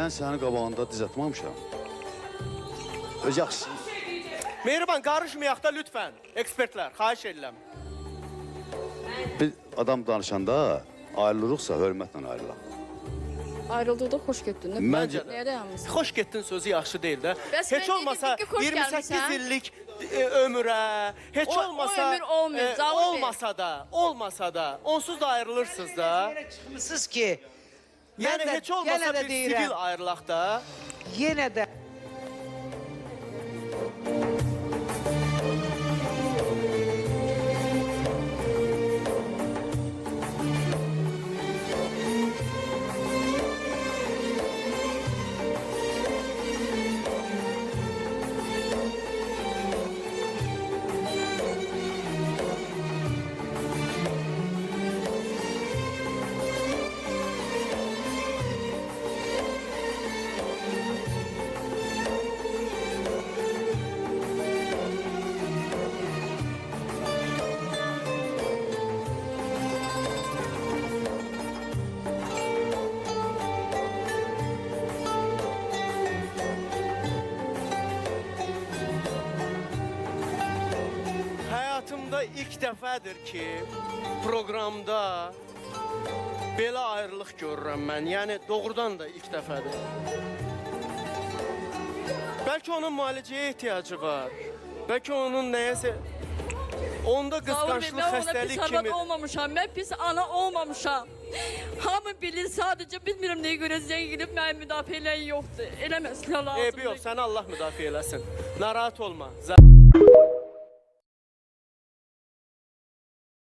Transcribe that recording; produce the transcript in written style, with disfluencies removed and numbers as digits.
mən sənin qabağında diz atmamışam. Yaxşı. Mehriban, qarışmayaq da lütfən. Ekspertlər, xahiş edirəm. Bir adam danışanda ayrılırıqsa hörmətlə ayrılaq. Ayrıldıqda xoş getdin. Məncə Nəyə dayanmışsın? Xoş getdin sözü yaxşı deyil də. Bəs Heç mən olmasa dedim ki, xoş 28 gəlmisən. illik ömrə, heç O olmasa ömür olmuyor, Zaur Bey. olmasa da, onsuz da ayrılırsınız da. Yere çıkmışsınız ki. Yəni mən də heç olmasa yenə də bir deyirəm, sivil ayrılaq da. Yenə də Həyatımda ilk dəfədir ki, proqramda belə ayrılıq görürəm mən. Yəni doğrudan da ilk dəfədir. Bəlkə onun müalicəyə ehtiyacı var. Bəlkə onun nəyəsə... Onda qısqançlıq xəstəlik Mən ona kimi... pis olmamışam, mən pis ana olmamışam. Hamı bilir, sadəcə bilmirəm nəyə görə zəng edib mənim müdafiə eləyən yoxdur. Eləməsinə lazımdır. Eybi yox, səni Allah müdafiə eləsin. Narahat olma.